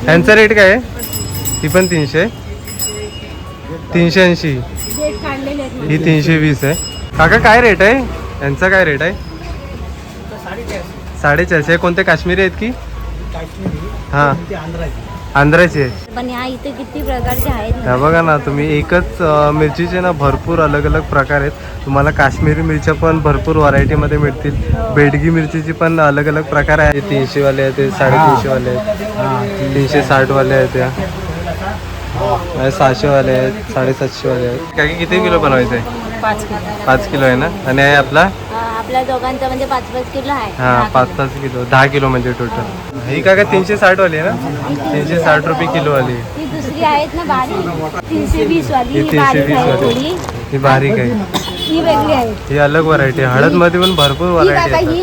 ह्यांचा रेट काय आहे? ही पण 300, 380, ही 320 आहे. काका काय रेट आहे यांचा? काय रेट आहे? 450. कोणते काश्मीरी आहेत की? हां, आंध्राची आहे. पण या इथे किती प्रकारचे आहेत हा बघा ना तुम्ही, एकच मिरचीचे ना भरपूर अलग अलग प्रकार आहेत. तुम्हाला काश्मीरी मिरच्या पण भरपूर व्हरायटीमध्ये मिळतील. बेडगी मिरचीची पण अलग अलग प्रकार आहे. 300 वाले आहेत, 350 वाले आहेत, 360 वाले आहेत, या 600 वाले आहेत, 750 वाले आहेत. काय किती किलो बनवायचं आहे? 5 किलो. 5 किलो आहे ना. आणि आहे आपला आपल्या दोघांचा म्हणजे 5-5 किलो आहे. हां, 5-5 किलो, 10 किलो म्हणजे टोटल. ही काय 360 वाली आहे ना, 360 रुपये किलो वाली. ही दुसरी आहेत ना बारीक, 320 वाली. ही 320 वाली, ही बारीक आहे, ही वेगळी आहे. ही अलग व्हरायटी. हळद मध्ये पण भरपूर व्हरायटी आहे.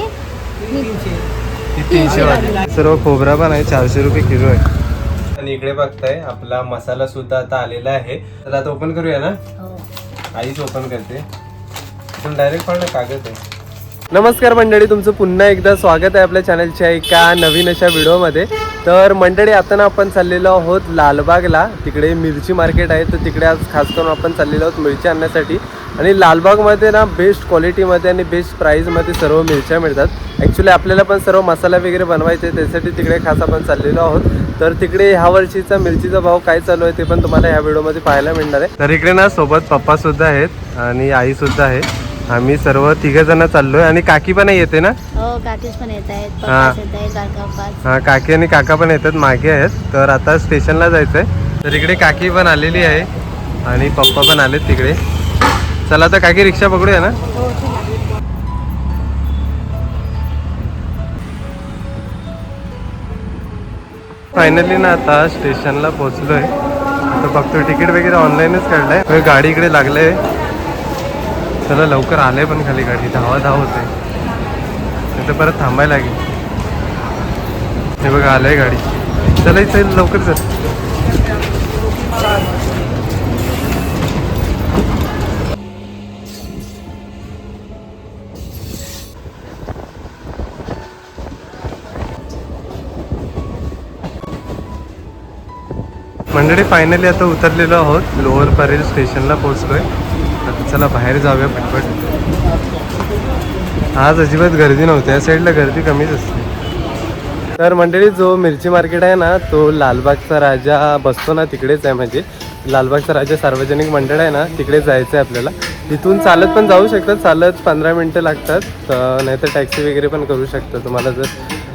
ही 300 वाली. सर्व खोबरा पण आहे, 400 रुपये किलो आहे. आणि इकडे बघताय आपला मसाला सुद्धा आता आलेला आहे. तर आता ओपन करूया ना. आईच ओपन करते. पण डायरेक्ट पण कागद आहे. नमस्कार मंडळी, तुमचं पुन्हा एकदा स्वागत आहे आपल्या चॅनलच्या एका नवीन अशा व्हिडिओमध्ये. तर मंडळी आता ना आपण चाललेलो आहोत लालबागला. तिकडे मिरची मार्केट आहे, तर तिकडे आज खास करून आपण चाललेलो आहोत मिरची आणण्यासाठी. आणि लालबागमध्ये ना बेस्ट क्वालिटीमध्ये आणि बेस्ट प्राईजमध्ये सर्व मिरच्या मिळतात. ॲक्च्युली आपल्याला पण सर्व मसाला वगैरे बनवायचे, त्यासाठी तिकडे खास आपण चाललेलो आहोत. तर तिकडे ह्या वर्षीचा मिरचीचा भाव काय चालू आहे ते पण तुम्हाला ह्या व्हिडिओमध्ये पाहायला मिळणार आहे. तर इकडे ना सोबत पप्पा सुद्धा आहेत आणि आई सुद्धा आहे. आम्ही सर्व 3 जण चाललोय. आणि काकी पण येते ना? हो, काकीच पण येत आहेत, पप्पाच येत आहेत, काका. हां, काकी आणि काका पण येतात, मागे आहेत. तर आता स्टेशनला जायचंय. तर इकडे काकी पण आलेली आहे आणि पप्पा पण आलेत तिकडे. चला आता काकी रिक्षा पकडूया ना. हो, चला. फायनली ना आता स्टेशनला पोहोचलोय. आता बघतोय तिकीट वगैरे ऑनलाईनच काढलंय. गाडी इकडे लागले. चला लवकर आले पण खाली गाडी धाव होते, नाही तर परत थांबायला लागेल. हे बघा आलंय गाडी. चला इथे लवकर चल. मंडळी फायनली आता उतरलेलो आहोत. लोअर परेल स्टेशनला पोहोचलोय. आता चला बाहेर जाऊया पटपट. आज अजिबात गर्दी नव्हती, या साईडला गर्दी कमीच असते. तर मंडळी जो मिरची मार्केट आहे ना, तो लालबागचा राजा बसतो ना तिकडेच आहे. म्हणजे लालबागचा राजा सार्वजनिक मंडळ आहे ना, तिकडे जायचं आहे आपल्याला. तिथून चालत पण जाऊ शकतात, चालत 15 मिनटं लागतात. नाहीतर टॅक्सी वगैरे पण करू शकता तुम्हाला जर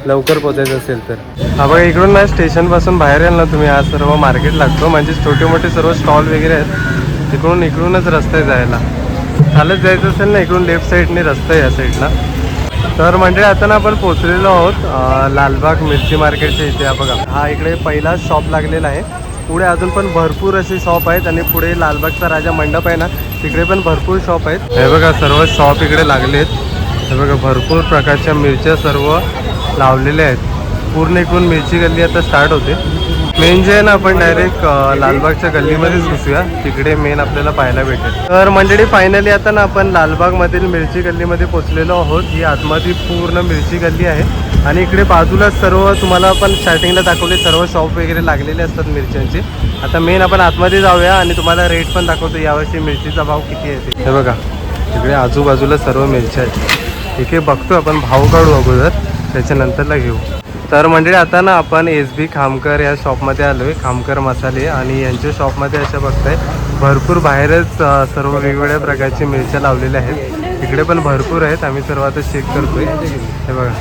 लवकर पोचायचं असेल तर. हा बघा इकडून ना स्टेशनपासून बाहेर याल ना तुम्ही, हा सर्व मार्केट लागतो. म्हणजे छोटे मोठे सर्व स्टॉल वगैरे आहेत. इकडूनच रस्ता आहे जायला. चालत जायचं असेल ना, इकडून लेफ्ट साईडने रस्ता आहे या साईडला. तर म्हणजे आता ना आपण पोचलेलो आहोत लालबाग मिरची मार्केटच्या इथे. बघा हा इकडे पहिला शॉप लागलेला आहे. पुढे अजून पण भरपूर असे शॉप आहेत. आणि पुढे लालबागचा राजा मंडप आहे ना, तिकडे पण भरपूर शॉप आहेत. हे बघा सर्व शॉप इकडे लागलेत. हे बघा भरपूर प्रकारच्या मिरच्या सर्व लावलेल्या आहेत. पूर्ण इकडून मिरची गल्ली आता स्टार्ट होते. मेन जे आहे ना, आपण डायरेक्ट लालबागच्या गल्लीमध्येच घुसूया. तिकडे मेन आपल्याला पाहायला भेटेल. तर मंडळी फायनली आता ना आपण लालबागमधील मिरची गल्लीमध्ये पोहोचलेलो आहोत. ही आतमध्ये पूर्ण मिरची गल्ली आहे. आणि इकडे बाजूला सर्व तुम्हाला आपण स्टार्टिंगला दाखवले सर्व शॉप वगैरे लागलेले असतात मिरच्यांचे. आता मेन आपण आतमध्ये जाऊया आणि तुम्हाला रेट पण दाखवतो यावर्षी मिरचीचा भाव किती आहे ते. हे बघा इकडे आजूबाजूला सर्व मिरच्या आहेत. इकडे बघतो आपण भाव काढू अगोदर, त्याच्यानंतरला घेऊ. तर मंडळी आता ना आपण SB खामकर या शॉपमध्ये आलो आहे. खामकर मसाले. आणि यांच्या शॉपमध्ये अशा बघताय भरपूर बाहेरच सर्व वेगवेगळ्या प्रकारची मिरच्या लावलेल्या आहेत. इकडे पण भरपूर आहेत. आम्ही सर्व आता चेक करतोय. हे बघा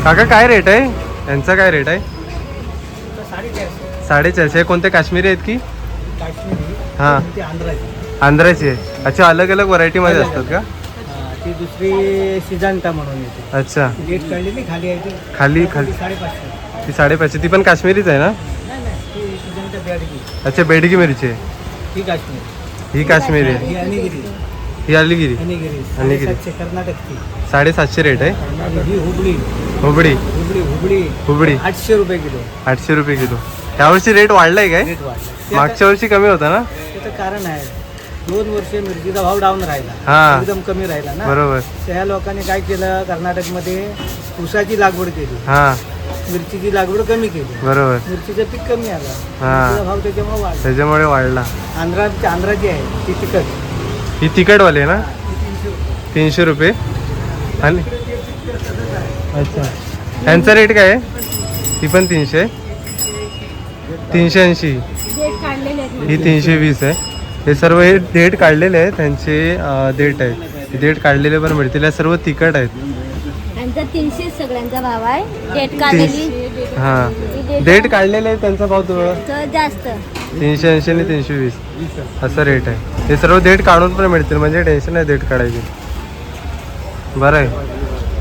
काका काय रेट आहे यांचा? काय रेट आहे? 450. कोणते काश्मीरी आहेत की? हां, आंध्राची आहे. अच्छा, अलग अलग व्हरायटीमध्ये असतात का? ती दुसरी सिजंटा म्हणून येते. अच्छा, डेट काढलेली खाली आहे ती. खाली 550. ती 550. ती पण काश्मीरीच आहे ना? ती सिजंटा बेडगी. अच्छा, बेडगी मिरची आहे. ही काश्मीर. ही काश्मीरी आहे. ही अनिगिरी. ही अलिगिरी. अनिगिरी 750 कर्नाटकची. 750 रेट आहे. ही हुबळी. हुबळी. हुबळी 800 रुपये किलो. 800 रुपये किलो. यावर्षी रेट वाढलाय काय? रेट वाढला. मागच्या वर्षी कमी होता ना? त्याचं कारण आहे 2 वर्ष मिरचीचा भाव डाऊन राहिला. हा, एकदम कमी राहिला ना. बरोबर. त्या लोकांनी काय केलं, कर्नाटकमध्ये ऊसाची लागवड केली. हा, मिरचीची लागवड कमी केली, बरोबर. मिरचीचं पीक कमी आलं, हा. मिरचीचा भाव त्याच्यामुळे वाढला. त्याच्यामुळे वाढला. आंध्राची आहे ती तिखट, ही तिखटवाली आहे ना, ती 300 रुपये. आणि अच्छा, ह्यांचा रेट काय आहे? ही पण 300, 380. डेट काढलेले आहेत. ही 320 आहे. हे सर्व हे डेट काढलेले आहेत, त्यांचे डेट आहे. डेट काढलेले पण मिळतील. या सर्व तिखट आहेत. यांचा 300 सगळ्यांचा भाव आहे. डेट काढलेली हां, डेट काढलेले आहे त्यांचा भाव तुम्हाला तर जास्त 380 आणि 320 असा रेट आहे. हे सर्व डेट काढून पण मिळतील, म्हणजे टेन्शन नाही डेट काढायची. बरं आहे.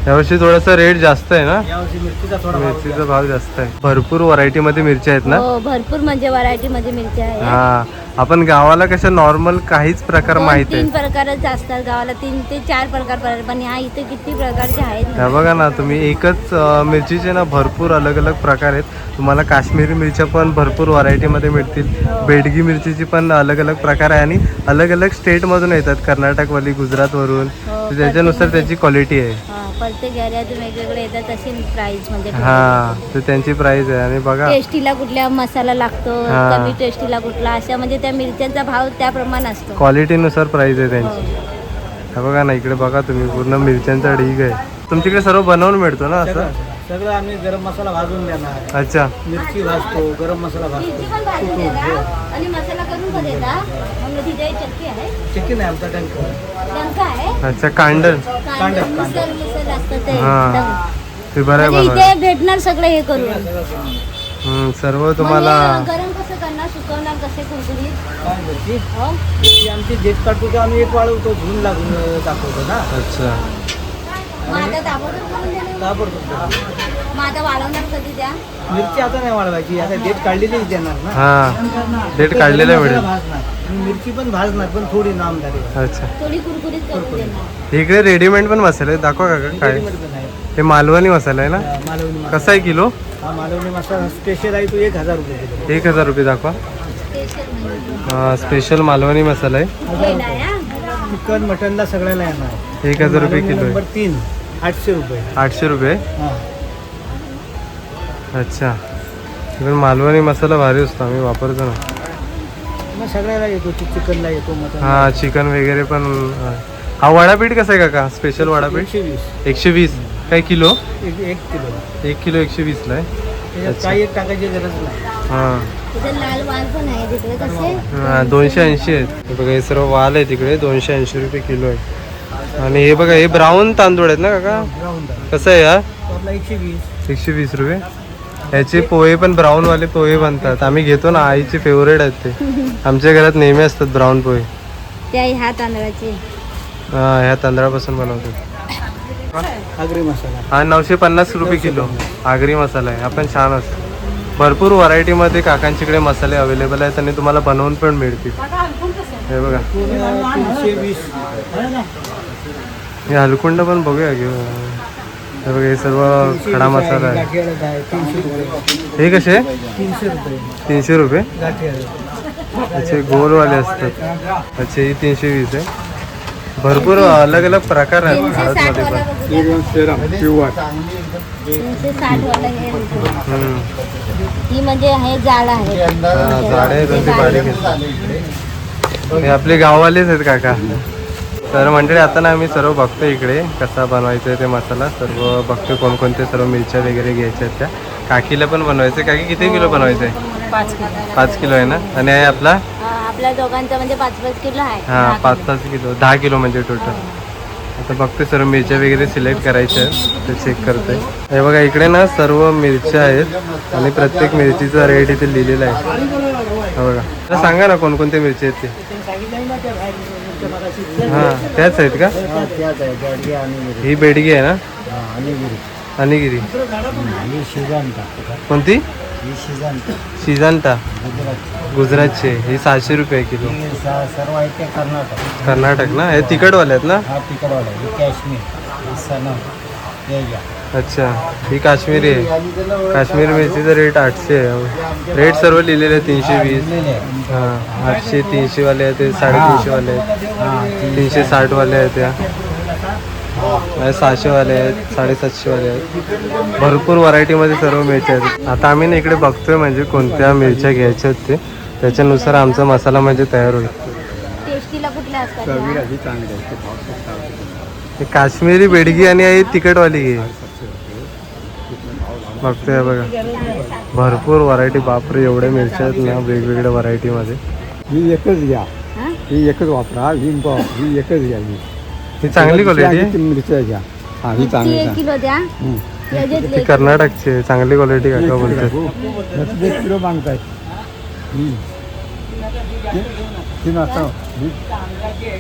यावर्षी थोडासा रेट जास्त आहे ना, यावर्षी मिरचीचा थोडा भाव मिरचीचा भाव जास्त आहे. भरपूर व्हरायटीमध्ये मिरच्या आहेत ना. हो, भरपूर म्हणजे व्हरायटी मध्ये मिरच्या आहेत. हा, आपण गावाला कसं नॉर्मल काहीच प्रकार माहित 2-3 आहे. प्रकारच असतात गावाला, 3 ते 4 प्रकार, पण ह्या इथे किती प्रकारचे आहेत ह्या ना. बघा ना तुम्ही, एकच मिरचीचे ना भरपूर अलग अलग प्रकार आहेत. तुम्हाला काश्मीरी मिरच्या पण भरपूर व्हरायटीमध्ये मिळतील. बेडगी मिरचीची पण अलग अलग प्रकार आहे आणि अलग अलग स्टेटमधून येतात, कर्नाटकवाली, गुजरातवरून. हो, तर त्याच्यानुसार त्याची क्वालिटी आहे. प्रत्येक एरियातून वेगवेगळे येतात, तशी प्राइस म्हणजे हा, तर त्यांची प्राइस आहे. आणि बघा टेस्टीला कुठला मसाला लागतो, हा. कमी टेस्टीला कुठला, अशा म्हणजे त्या मिरच्यांचा भाव त्याप्रमाणे असतो. क्वालिटीनुसार प्राइस आहे त्यांची. हो. हा बघा ना, इकडे बघा तुम्ही, पूर्ण मिरच्यांचा ढीग आहे. तुमच्याकडे सर्व बनवून मिळतो ना असं? सगळं आम्ही गरम मसाला भाजून देणार, अच्छा, मिरची भाजतो, गरम मसाला मिरची भाजतो, पण भाजून देता आणि मसाला करून पण देता. मग तिथे चक्की आहे, चिकन आहे आमचा टँक. डंका आहे, अच्छा, कांडण. कांदा मिसळ असतं ते हा. डंक. ते बरं आहे म्हणजे बनवायला. इथे भेटणार सगळं हे करून. सर्व तुम्हाला. मग हे गरम कसं करणार, सुकवणार कसे कुरकुरीत? काय मिरची हो. ती आमची डेट काढतो की आम्ही एक वाळवतो, धुवून लागून दाखवतो ना. अच्छा, मग आता ताबडतोब करून देणार? ताबडतोब. मग आता वाढवणार कधी त्या? मिरची आता नाही वाळवायची, आता डेट काढलेलीच देणार ना. हा, डेट काढलेला गरम मिळेल. मसाला भाजणार आणि मिरची पण भाजणार, पण थोडी नामदारी. अच्छा, थोडी कुरकुरीत करून देणार. इकडे रेडीमेड पण मसाले आहेत. दाखवा का काय? रेडीमेड पण आहे. हे मालवणी मसाला आहे ना. मालवणी मसाला. कसा आहे किलो? हा मालवणी मसाला स्पेशल आहे, तो 1000 रुपये किलो. 1000 रुपये दाखवा. स्पेशल म्हणजे हा, स्पेशल मालवणी मसाला आहे. हे नाही हा. चिकन मटनला सगळ्याला येणार. 1000 रुपये किलो नंबर आहे. 3 800 रुपये. 800 रुपये. हा. अच्छा, इकडे मालवणी मसाला भारी असतो, आम्ही वापरतो ना. मग सगळ्याला येतो, चिकनला येतो, मटन. हा, चिकन वगैरे पण. हा, वडापीठ कसं आहे काका? स्पेशल वडापीठ 120. 120 काय किलो? 1 किलो. 1 किलो 120ला आहे. त्याच्यात काही एक टाकायची गरज नाही. हां, तिथे लाल वाल पण आहे तिकडे कसे. 280 आहेत. हे बघा, हे सर्व वाल आहे तिकडे, 280 रुपये किलो आहे. आणि हे बघा, हे ब्राऊन तांदूळ आहेत ना काका? ब्राऊन डाळ. कसं आहे या? तो आपला 120. 120 रुपये. ह्याचे पोहे पण ब्राऊनवाले पोहे बनतात. आम्ही घेतो ना, आईचे फेवरेट आहेत ते. आमच्या घरात नेहमी असतात ब्राऊन पोहे. त्या ह्या तांदळाची. हां, ह्या तांदळापासून बनवतात. आगरी मसाला. हा, 950 रुपये किलो आगरी मसाला आहे. आपण छान असतो. भरपूर व्हरायटीमध्ये काकांच्याकडे मसाले अवेलेबल आहेत आणि तुम्हाला बनवून पण मिळतील. हे बघा, 320. हे हलकुंड पण बघूया घेऊ. हे बघा, हे सर्व खडा मसाला आहे. गाठी हळद आहे 300 रुपये. हे कसे? 300 रुपये 300 रुपये. गाठी हळद. अच्छे, गोलवाले असतात. अच्छे, ही 320 आहे. भरपूर अलग अलग प्रकार आहेत 360 हळदमध्ये वाला पण. बघूया. 360 वाला हे बघूया. ही म्हणजे हे जाड आहे. हा, झाडे आहेत आणि ते बारीक आहेत. हे आपले गाववालेच आहेत काका. तर मंडळी, आता ना आम्ही सर्व बघतो इकडे कसा बनवायचा आहे ते मसाला. सर्व बघतो कोणकोणते सर्व मिरच्या वगैरे घ्यायच्या आहेत त्या. काकीला पण बनवायचं आहे. काकी किती किलो बनवायचं आहे? 5 किलो. 5 किलो आहे ना. आणि आहे आपला? आपल्या दोघांचा म्हणजे 5-5 किलो आहे. हां, 5-5 किलो, 10 किलो म्हणजे टोटल. आता बघते सर्व मिरच्या वगैरे सिलेक्ट करायच्या आहेत, ते चेक करते. हे बघा, इकडे ना सर्व मिरच्या आहेत आणि प्रत्येक मिरचीचा रेट इथे लिहिलेला आहे. हे बघा, तर सांगा ना कोणकोणते मिरची आहेत ते. हां, त्याच आहेत का? ही बेडगी आहे ना? अनिगिरी. कोणती? शिजांटा गुजरातचे. ही 700 रुपये किलो. सर्व आहे ते कर्नाटक ना. हे तिखटवाले आहेत ना? हा तिकडवाला आहे. काश्मीर सनम. अच्छा, ही काश्मीरी आहे. काश्मीर मिरचीचा रेट 800 आहे. रेट सर्व लिहिलेले आहे 320. हां, 800, 300 वाले आहेत, ते 350 वाले आहेत, 360 वाले आहेत त्या. 600 वाले आहेत, 750 वाले आहेत. भरपूर व्हरायटीमध्ये सर्व मिरच्या आहेत. आता आम्ही ना इकडे बघतोय म्हणजे कोणत्या मिरच्या घ्यायच्या आहेत ते, त्याच्यानुसार आमचा मसाला म्हणजे तयार होईल. टेस्टीला कुठल्या असतात ह्या? हे काश्मीरी बेडगी आणि आहे तिखटवाली घे. बघतोय बघा भरपूर व्हरायटी. बापरे एवढ्या मिरच्या आहेत ना वेगवेगळ्या व्हरायटीमध्ये. ही एकच घ्या, हा? ही एकच वापरा, ही एकच घ्या. ही चांगली क्वालिटी आहे. मिरच्या घ्या. हा ही मिरची चांगली 1 किलो द्या. याच्यातले ती कर्नाटकची आहे, चांगली क्वालिटी काका बोलतात. 1 किलो मागताय.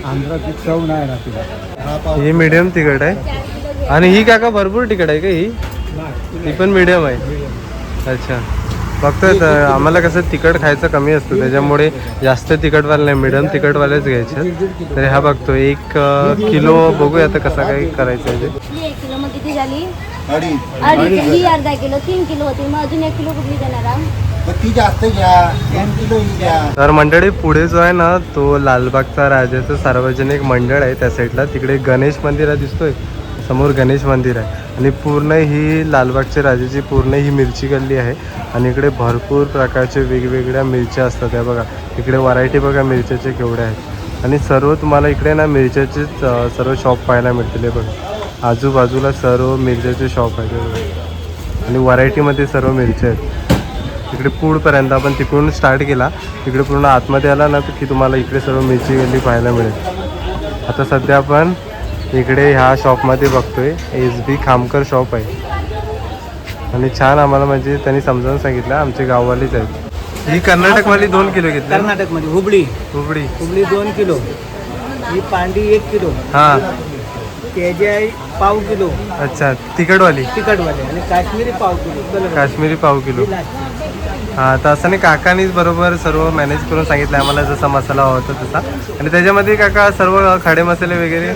आंध्राची चव नाही ना तिला. ही मीडियम तिखट आहे आणि ही काका भरपूर तिखट आहे का ही? ही पण मीडियम आहे. अच्छा फक्त आम्हाला कसं तिखट खायचं कमी असतं त्याच्यामुळे जास्त तिखटवाले नाही, मीडियम तिखटवालेच घ्यायचे. तर ह्या बघतो 1 किलो बघूया आता कसं काय करायचं आहे ते. 1 किलो मग किती झाली? अडीच. ही अर्धा किलो 3 किलो होती, मग अजून 1 किलो कुठली देणार आहोत? ती जास्त घ्या, 2 किलो ही घ्या. तर मंडळी पुढे जो आहे ना तो लालबागचा राजाचं सार्वजनिक मंडळ आहे. त्या साईडला तिकडे गणेश मंदिर आहे दिसतोय समोर, गणेश मंदिर आहे. आणि पूर्ण ही लालबागच्या राजाची पूर्ण ही मिरची गल्ली आहे. आणि इकडे भरपूर प्रकारचे वेगवेगळ्या मिरच्या असतात. त्या बघा इकडे व्हरायटी बघा मिरच्याचे केवढ्या आहेत. आणि सर्व तुम्हाला इकडे ना मिरच्याचेच सर्व शॉप पाहायला मिळतील. बघा आजूबाजूला सर्व मिरच्याचे शॉप आहेत आणि व्हरायटीमध्ये सर्व मिरच्या आहेत. इकडे पुढपर्यंत आपण तिकडून स्टार्ट केला, इकडे पूर्ण आतमध्ये आला ना की तुम्हाला इकडे सर्व मिरची गल्ली पाहायला मिळेल. आता सध्या आपण इकडे ह्या शॉपमध्ये बघतोय, SB खामकर शॉप आहे. आणि छान आम्हाला म्हणजे त्यांनी समजावून सांगितलं, आमचे गाववालीच आहेत. ही कर्नाटकवाली 2 किलो घेतली. कर्नाटकमध्ये हुबळी हुबळी 2 किलो. ही पांडी 1 किलो. हां त्याची आहे पाव किलो. अच्छा तिखटवाली तिखटवाले आणि काश्मीरी पाव किलो. काश्मीरी पाव किलो. हां तर असं नाही काकानीच बरोबर सर्व मॅनेज करून सांगितलं आम्हाला जसा मसाला हवा होता तसा. आणि त्याच्यामध्ये काका सर्व खडे मसाले वगैरे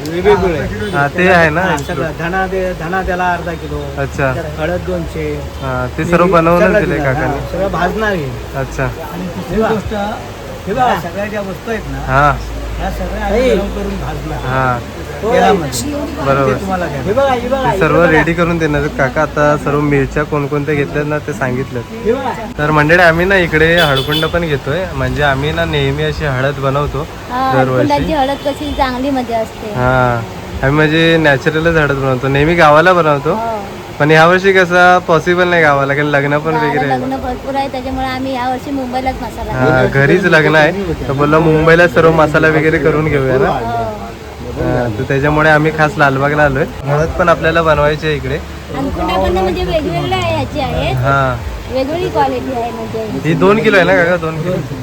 वेगवेगळे हां ते आहे ना. सगळं धणा त्याला अर्धा किलो. अच्छा हळद 200. हां ते सर्व बनवूनच दिले काकाने. सगळं भाजणार आहे. अच्छा आणि दुसरी गोष्ट हे बघा सगळ्या ज्या वस्तू आहेत ना हां ह्या सगळ्या आम्ही गरम करून भाजणार. हां तेलामध्ये. बरोबर. ते तुम्हाला द्या. हे बघा हे बघा ते सर्व रेडी करून देणार आहेत काका. आता सर्व मिरच्या कोणकोणत्या घेतल्यात ना ते सांगितलं. हे बघा. तर मंडळी आम्ही ना इकडे हळकुंड पण घेतोय. म्हणजे आम्ही ना नेहमी अशी हळद बनवतो कुंडाची दरवर्षी. हळद कशी चांगली मजा असते. हां आम्ही म्हणजे नॅचरलच हळद बनवतो, नेहमी गावाला बनवतो. हो. पण यावर्षी कसं पॉसिबल नाही गावाला, कारण लग्न पण वगैरे आहे. लग्न भरपूर आहे त्याच्यामुळे आम्ही यावर्षी मुंबईलाच मसाला हां घरीच लग्न आहे तर बोललो मुंबईला सर्व मसाला वगैरे करून घेऊया ना. तर त्याच्यामुळे आम्ही खास लालबागला आलोय. हळद पण आपल्याला बनवायची आहे इकडे. आणि कुंडा पण म्हणजे वेगवेगळ्या ह्याची आहेत, हां वेगवेगळी क्वालिटी आहे. म्हणजे ही 2 किलो आहे ना काका?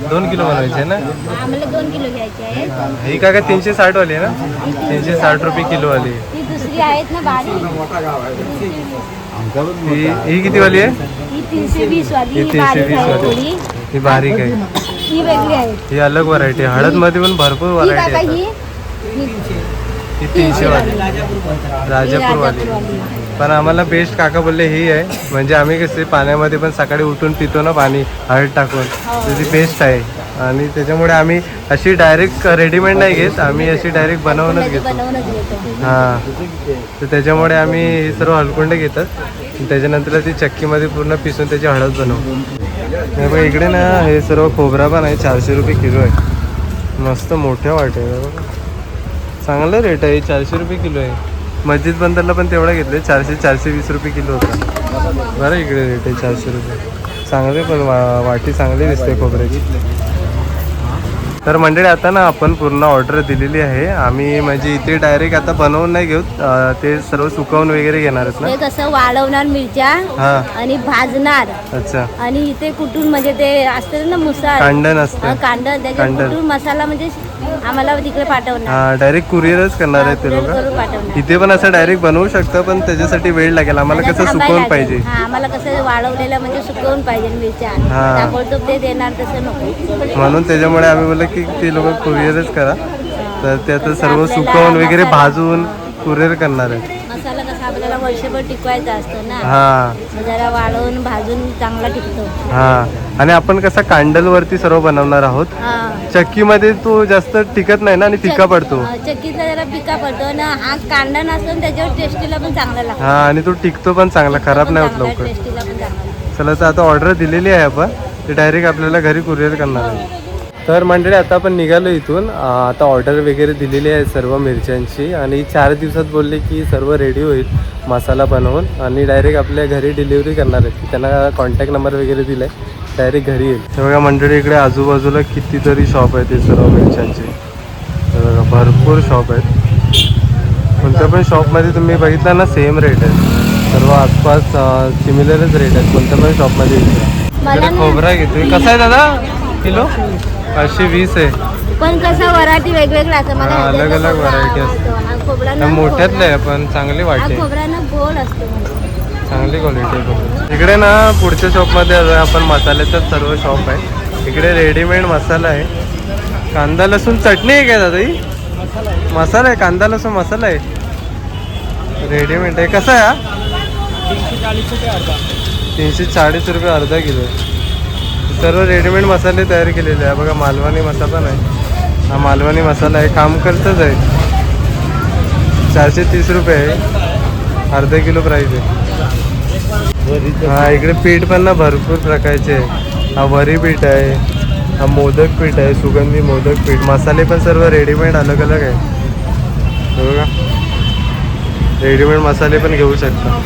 2 किलो बनवायची आहे ना. आम्हाला 2 किलो घ्यायची आहे. ही काका 360 वाली आहे ना, 360 रुपये किलो वाली. ही दुसरी आहेत ना बारीक, ही किती वाली आहे? ही 320 वाली. ही ही बारीक 320 आहे वाली. थोडी. ही बारीक आहे, ही वेगळी आहे. ही अलग व्हरायटी. हळद मध्ये पण भरपूर ही व्हरायटी काका आहे. ही ही 300 वाली ही राजापूर वाली. पण आम्हाला बेस्ट काका बोलले ही आहे. म्हणजे आम्ही कसे पाण्यामध्ये पण सकाळी उठून पितो ना पाणी हळद टाकून, तर ती बेस्ट आहे. आणि त्याच्यामुळे आम्ही अशी डायरेक्ट रेडीमेड नाही घेत, आम्ही अशी डायरेक्ट बनवूनच घेतो. बनवूनच घेतो. हां तर त्याच्यामुळे आम्ही हे सर्व हळकुंडे घेतात. त्याच्यानंतर ती चक्कीमध्ये पूर्ण पिसून त्याची हळद बनवतो. हे बघा इकडे ना हे सर्व खोबरा पण आहे, 400 रुपये किलो आहे. मस्त मोठ्या वाटे बघा, चांगलं रेट आहे. 400 रुपये किलो आहे. मस्जिद बंदरला पण तेवढा घेतले, 420 रुपये किलो होता. बरं इकडे रेट आहे 400 रुपये. चांगले पण वाटी चांगली दिसते खोबऱ्याची. तर मंडळी आता ना आपण पूर्ण ऑर्डर दिलेली आहे. आम्ही म्हणजे इथे डायरेक्ट आता बनवून नाही घेऊ, ते सर्व सुकवून वगैरे घेणार आहेत हे ना. कसं वाळवणार मिरच्या हां आणि भाजणार. अच्छा. आणि इथे कुठून म्हणजे ते असते ना मुसाळ कांडण असते. कांडण, त्याच्या कांडण. कुठून मसाला म्हणजे आम्हाला तिकडे पाठवणार. हां डायरेक्ट कुरिअरच करणार आहेत ते कुरिअर लोक. करून पाठवणार. इथे पण असं डायरेक्ट बनवू शकतं, पण त्याच्यासाठी वेळ लागेल. आम्हाला कसं थांबायला सुकवून लागेल. पाहिजे. हा आम्हाला कसं वाळवलेलं म्हणजे सुकवून पाहिजे मिरच्या. हा. ताबडतोब ते देणार तसं नको. म्हणून त्याच्यामुळे आम्ही बोललो की ते लोक कुरिअरच करा. तर ते आता सर्व आपल्याला सुकवून वगैरे मसाला- भाजून कुरिअर करणार आहेत. मसाला कसा आपल्याला वर्षभर टिकवायचा असतो ना, हा मग जरा वाळवून भाजून चांगला टिकतो. हा. आणि आपण कसा कांडलवरती सर्व बनवणार आहोत. हा चक्कीमध्ये तो जास्त टिकत नाही ना आणि फिका पडतो. चक्कीचा जरा पिका पडतो ना, हा कांदा नसतो आणि त्याच्यावर टेस्टीला पण चांगला लागतो. हा आणि तो टिकतो पण चांगला, खराब नाही होत लवकर. टेस्टीला पण चांगला लागतो. चला तर आता ऑर्डर दिलेली आहे आपण, ते डायरेक्ट आपल्याला घरी कुरिअर करणार आहे. तर मंडळी आता आपण निघालो इथून. आता ऑर्डर वगैरे दिलेली आहे सर्व मिरच्यांची आणि 4 दिवसात बोलले की सर्व रेडी होईल मसाला बनवून आणि डायरेक्ट आपल्या घरी डिलिव्हरी करणार आहेत. त्यांना कॉन्टॅक्ट नंबर वगैरे दिला आहे, डायरेक्ट घरी येईल. हे बघा मंडळी, इकडे आजूबाजूला कितीतरी शॉप आहेत ते सर्व मिरच्यांचे. हे बघा भरपूर शॉप आहेत. कोणत्या पण शॉपमध्ये तुम्ही बघितला ना सेम रेट आहे, सर्व आसपास सिमिलरच रेट आहेत कोणत्या पण शॉपमध्ये. इकडे खोबरा घेतोय. कसा आहे दादा किलो? 520 आहे. पण कसं व्हरायटी वेगवेगळा असतं. मला हा, अलग अलग व्हरायटी असते. मोठ्यातलं आहे पण चांगली वाटते, खोबऱ्यानं गोड असतो म्हणजे. चांगली क्वालिटी आहे. इकडे ना पुढच्या शॉपमध्ये आपण मसाल्याचं सर्व शॉप आहे. इकडे रेडीमेड मसाला आहे, कांदा लसूण चटणी आहे काय दादा ही? मसाला आहे, कांदा लसूण मसाला आहे, रेडीमेड आहे. कसा आहे हा? 340 रुपये अर्धा किलो. सर्व रेडीमेड मसाले तयार केलेले आहे. बघा मालवणी मसाला पण आहे, हा मालवणी मसाला आहे, काम करतच आहे. 430 रुपये आहे, अर्धा किलो प्राईस आहे. हा इकडे पीठ पण ना भरपूर प्रकारचे आहे. हा वरी पीठ आहे, हा मोदक पीठ आहे, सुगंधी मोदक पीठ. मसाले पण सर्व रेडीमेड अलग अलग आहे. बघा रेडीमेड मसाले पण घेऊ शकता.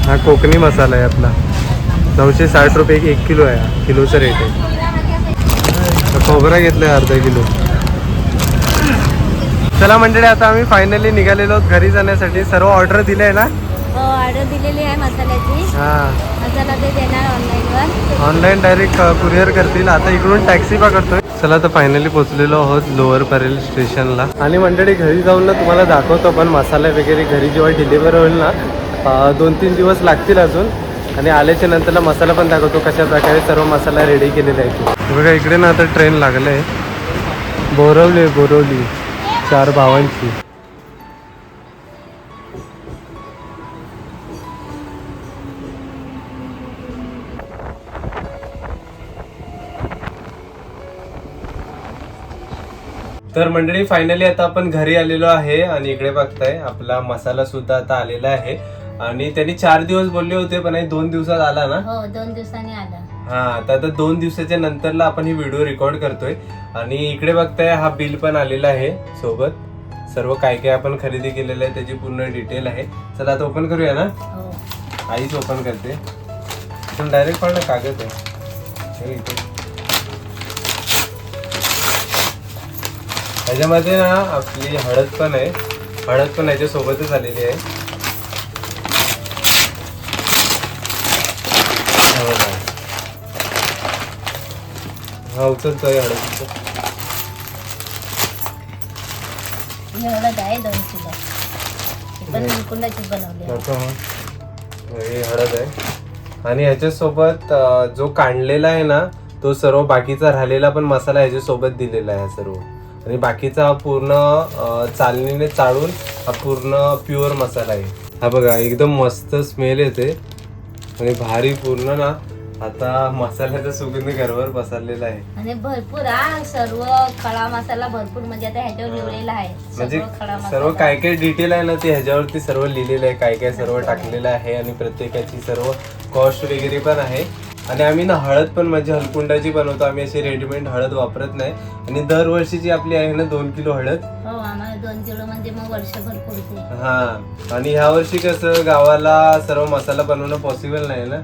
हा कोकणी मसाला आहे आपला, 960 रुपये 1 किलो आहे, किलोचं रेट आहे. खोबरा घेतलं आहे अर्धा किलो. चला मंडळी आता आम्ही फायनली निघालेलो आहोत घरी जाण्यासाठी. सर्व ऑर्डर दिले आहे ना? हो ऑर्डर दिलेली आहे मसाल्याची. हां मसाला ते देणार ऑनलाईनवर. ऑनलाईन डायरेक्ट कुरिअर करतील. आता इकडून टॅक्सी पकडतोय. चला तर फायनली पोहोचलेलो आहोत लोअर परेल स्टेशनला. आणि मंडळी घरी जाऊन ना तुम्हाला दाखवतो पण मसाला वगैरे घरी जेव्हा डिलिव्हर होईल ना 2-3 दिवस लागतील अजून. आणि आल्याच्या नंतरला मसाला पण दाखवतो कशा प्रकारे सर्व मसाला रेडी केलेला आहे. बघा इकडे ना आता ट्रेन लागलं आहे बोरवली 4 भावांची. तर मंडळी फायनली आता आपण घरी आलेलो आहे आणि इकडे बघताय आपला मसाला सुद्धा आता आलेला आहे. आणि त्यांनी 4 दिवस बोलले होते पण 2 दिवसात आला ना? हो 2 दिवसांनी आला. हा तर आता 2 दिवसाच्या नंतरला आपण ही व्हिडिओ रेकॉर्ड करतोय. आणि इकडे बघताय हा बिल पण आलेला आहे सोबत. सर्व काय काय आपण खरेदी केलेलं आहे त्याची पूर्ण डिटेल आहे. चला आता ओपन करूया ना? हो आईच ओपन करते. डायरेक्ट पण कागद आहे इथे. ह्याच्यामध्ये ना आपली हळद पण आहे, हळद पण ह्याच्या सोबतच आलेली आहे. हा उचलतोय हळद. हळद आहे 2 किलो. पण कुंडाची बनवली. हे हळद आहे आणि ह्याच्यासोबत जो काढलेला आहे ना तो सर्व बाकीचा राहिलेला पण मसाला ह्याच्यासोबत दिलेला आहे सर्व. आणि बाकीचा हा पूर्ण चालणीने चाळून हा पूर्ण प्युअर मसाला आहे. हा बघा एकदम मस्त स्मेल येते आणि भारी पूर्ण ना. आता मसाल्याचा सुगंध घरभर पसरलेला आहे. आणि भरपूर सर्व खडा मसाला भरपूर म्हणजे आता ह्याच्यावर लिहिलेला आहे. म्हणजे सर्व काय काय डिटेल आहे ना ते ह्याच्यावरती सर्व लिहिलेलं आहे, काय काय सर्व टाकलेलं आहे आणि प्रत्येकाची सर्व कॉस्ट वगैरे पण आहे. आणि आम्ही ना हळद पण म्हणजे हलकुंडाची बनवतो आम्ही, अशी रेडीमेड हळद वापरत नाही. आणि दरवर्षीची आपली आहे ना 2 किलो हळद. हो आम्हाला 2 किलो म्हणजे मग वर्षभर पुरते. हा आणि ह्या वर्षी कसं गावाला सर्व मसाला बनवणं पॉसिबल नाही ना.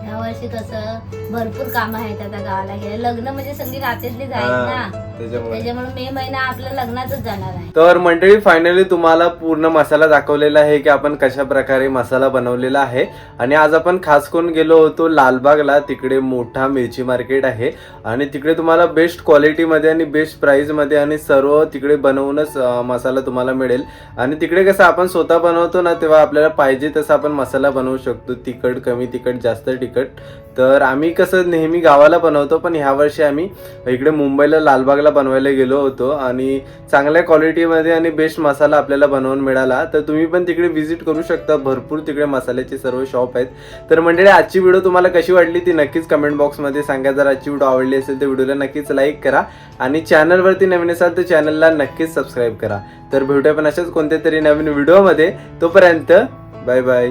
ह्या वर्षी कसं भरपूर काम आहेत आता गावाला. हे लग्न म्हणजे सगळी रात्रीतलीच आहेत ना, त्याच्यामुळे मे महिना आपल्या लग्नातच जाणार आहे. तर मंडळी फायनली तुम्हाला पूर्ण मसाला दाखवलेला आहे की आपण कशा प्रकारे मसाला बनवलेला आहे. आणि आज आपण खास करून गेलो होतो लालबागला. तिकडे मोठा मिरची मार्केट आहे आणि तिकडे तुम्हाला बेस्ट क्वालिटीमध्ये आणि बेस्ट प्राइसमध्ये आणि सर्व तिकडे बनवूनच मसाला तुम्हाला मिळेल. आणि तिकडे कसं आपण स्वतः बनवतो ना तेव्हा आपल्याला पाहिजे तसं आपण मसाला बनवू शकतो. तिखट कमी तिखट जास्त तिखट तिखट. तर आम्ही कसं नेहमी गावाला बनवतो, पण ह्या वर्षी आम्ही इकडे मुंबईला लालबागला बनवायला गेलो होतो आणि चांगल्या क्वालिटीमध्ये आणि बेस्ट मसाला आपल्याला बनवून मिळाला. तर तुम्ही पण तिकडे व्हिजिट करू शकता, भरपूर तिकडे मसाल्याचे सर्व शॉप आहेत. तर मंडळी आजची व्हिडिओ तुम्हाला कशी वाटली ती नक्कीच कमेंट बॉक्समध्ये सांगा. जर आजची व्हिडिओ आवडली असेल तर व्हिडिओला नक्कीच लाईक करा आणि चॅनलवरती नवीन असाल तर चॅनलला नक्कीच सबस्क्राईब करा. तर भेटूया पण अशाच कोणत्या तरी नवीन व्हिडिओमध्ये. तोपर्यंत बाय बाय.